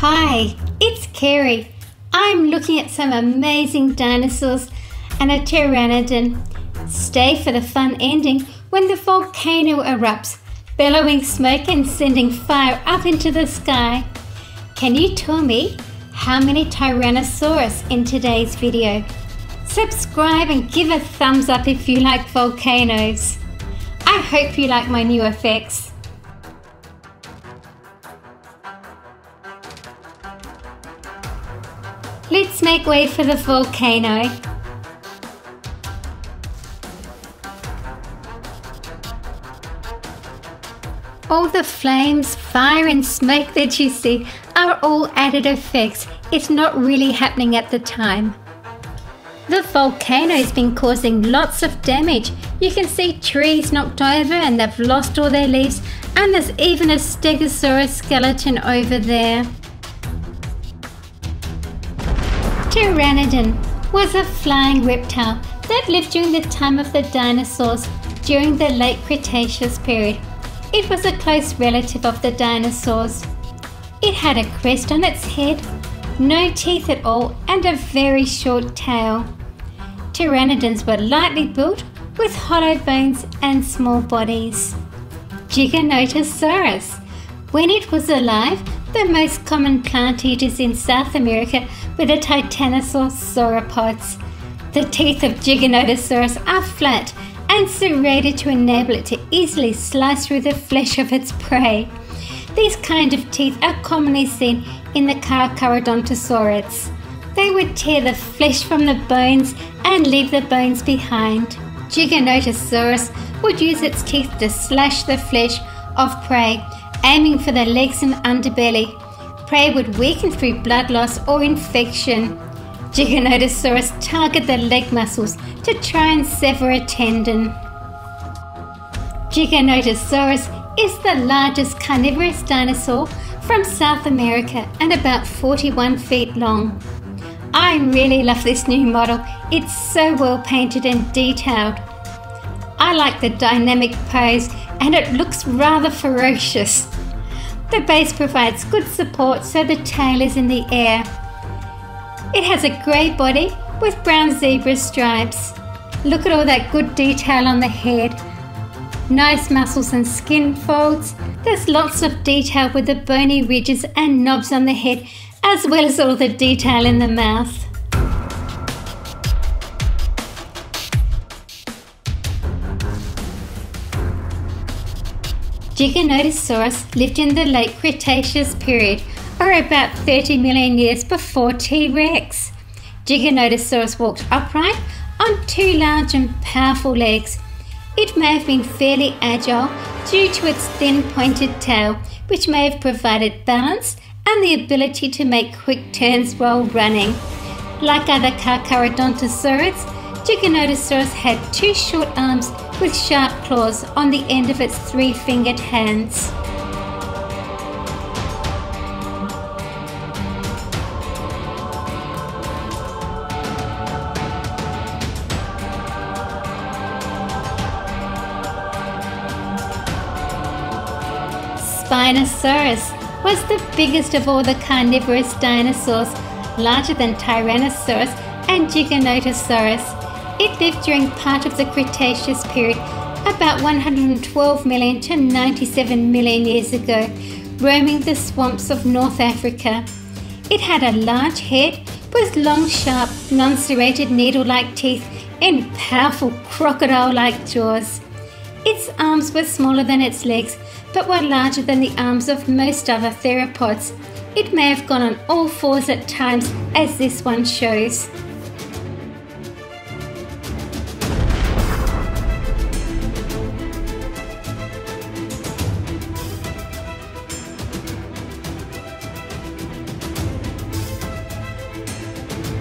Hi, it's Kerry. I'm looking at some amazing dinosaurs and a pteranodon. Stay for the fun ending when the volcano erupts, bellowing smoke and sending fire up into the sky. Can you tell me how many Tyrannosaurus in today's video? Subscribe and give a thumbs up if you like volcanoes. I hope you like my new effects. Let's make way for the volcano. All the flames, fire and smoke that you see are all added effects. It's not really happening at the time. The volcano's been causing lots of damage. You can see trees knocked over and they've lost all their leaves, and there's even a stegosaurus skeleton over there. Pteranodon was a flying reptile that lived during the time of the dinosaurs during the late Cretaceous period. It was a close relative of the dinosaurs. It had a crest on its head, no teeth at all, and a very short tail. Pteranodons were lightly built with hollow bones and small bodies. Giganotosaurus. When it was alive, the most common plant eaters in South America were the Titanosaur sauropods. The teeth of Giganotosaurus are flat and serrated to enable it to easily slice through the flesh of its prey. These kind of teeth are commonly seen in the Carcharodontosaurids. They would tear the flesh from the bones and leave the bones behind. Giganotosaurus would use its teeth to slash the flesh of prey, aiming for the legs and underbelly. Prey would weaken through blood loss or infection. Giganotosaurus target the leg muscles to try and sever a tendon. Giganotosaurus is the largest carnivorous dinosaur from South America and about 41 feet long. I really love this new model. It's so well painted and detailed. I like the dynamic pose and it looks rather ferocious. The base provides good support so the tail is in the air. It has a grey body with brown zebra stripes. Look at all that good detail on the head. Nice muscles and skin folds. There's lots of detail with the bony ridges and knobs on the head, as well as all the detail in the mouth. Giganotosaurus lived in the late Cretaceous period, or about 30 million years before T-Rex. Giganotosaurus walked upright on two large and powerful legs. It may have been fairly agile due to its thin pointed tail, which may have provided balance and the ability to make quick turns while running. Like other Carcharodontosaurids, Giganotosaurus had two short arms with sharp claws on the end of its three-fingered hands. Spinosaurus was the biggest of all the carnivorous dinosaurs, larger than Tyrannosaurus and Giganotosaurus. It lived during part of the Cretaceous period, about 112 million to 97 million years ago, roaming the swamps of North Africa. It had a large head with long, sharp, non-serrated needle-like teeth and powerful crocodile-like jaws. Its arms were smaller than its legs, but were larger than the arms of most other theropods. It may have gone on all fours at times, as this one shows.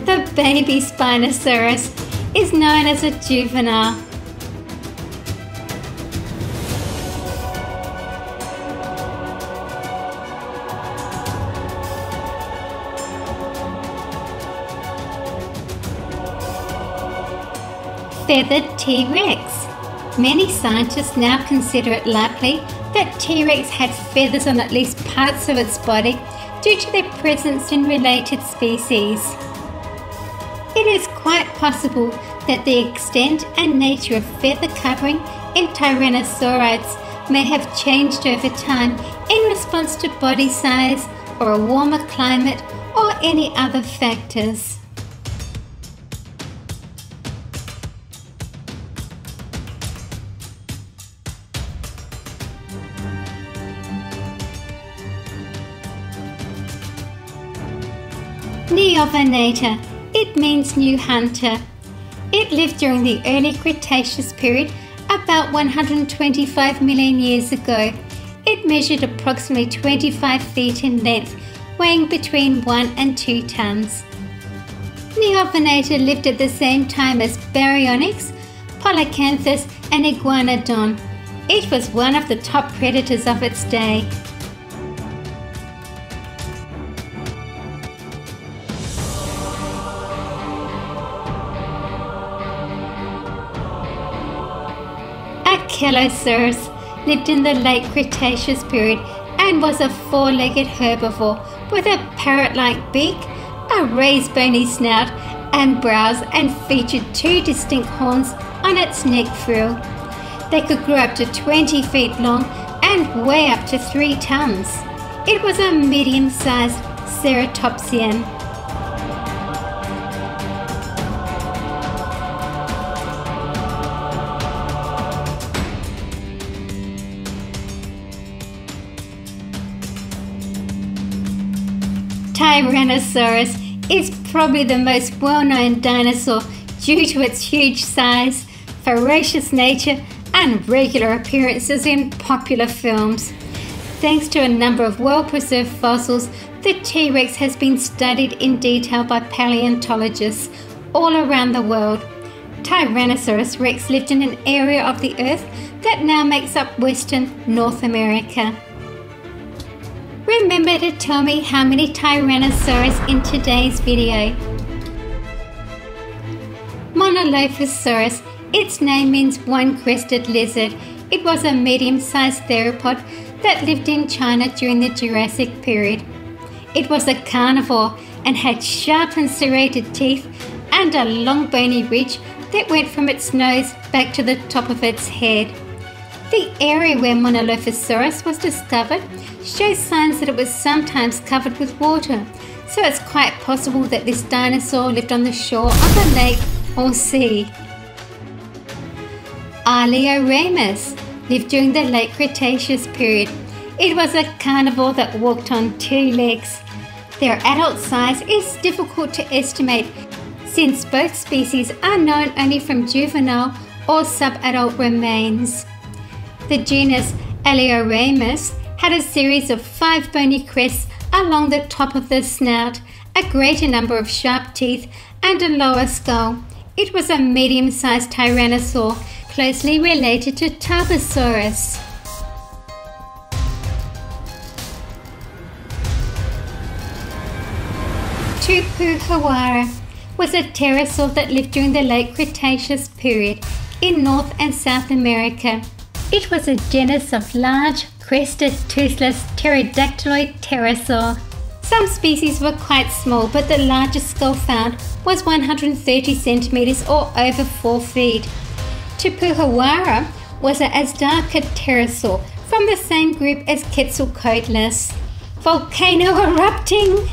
The baby Spinosaurus is known as a juvenile. Feathered T-Rex. Many scientists now consider it likely that T-Rex had feathers on at least parts of its body due to their presence in related species. It is quite possible that the extent and nature of feather covering in Tyrannosaurids may have changed over time in response to body size or a warmer climate or any other factors. Neovenator. It means new hunter. It lived during the early Cretaceous period about 125 million years ago. It measured approximately 25 feet in length, weighing between 1 and 2 tons. Neovenator lived at the same time as Baryonyx, Polycanthus and Iguanodon. It was one of the top predators of its day. Ankylosaurus lived in the late Cretaceous period and was a four-legged herbivore with a parrot-like beak, a raised bony snout and brows, and featured 2 distinct horns on its neck frill. They could grow up to 20 feet long and weigh up to 3 tons. It was a medium-sized ceratopsian. Tyrannosaurus is probably the most well-known dinosaur due to its huge size, ferocious nature, and regular appearances in popular films. Thanks to a number of well-preserved fossils, the T-Rex has been studied in detail by paleontologists all around the world. Tyrannosaurus rex lived in an area of the Earth that now makes up Western North America. Remember to tell me how many Tyrannosaurus in today's video. Monolophosaurus. Its name means one-crested lizard. It was a medium-sized theropod that lived in China during the Jurassic period. It was a carnivore and had sharp and serrated teeth and a long bony ridge that went from its nose back to the top of its head. The area where Monolophosaurus was discovered shows signs that it was sometimes covered with water, so it's quite possible that this dinosaur lived on the shore of a lake or sea. Alioramus lived during the late Cretaceous period. It was a carnivore that walked on 2 legs. Their adult size is difficult to estimate since both species are known only from juvenile or subadult remains. The genus Alioramus had a series of 5 bony crests along the top of the snout, a greater number of sharp teeth, and a lower skull. It was a medium-sized tyrannosaur, closely related to Tarbosaurus. Tupuhawara was a pterosaur that lived during the late Cretaceous period in North and South America. It was a genus of large, crested, toothless, pterodactyloid pterosaur. Some species were quite small, but the largest skull found was 130 centimeters or over 4 feet. Tupuhawara was a Azdaka pterosaur from the same group as Quetzalcoatlus. Volcano erupting!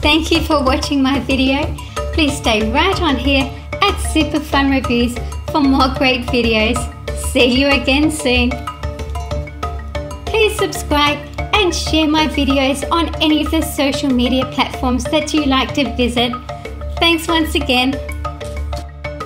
Thank you for watching my video. Please stay right on here at Super Fun Reviews for more great videos. See you again soon. Please subscribe and share my videos on any of the social media platforms that you like to visit. Thanks once again.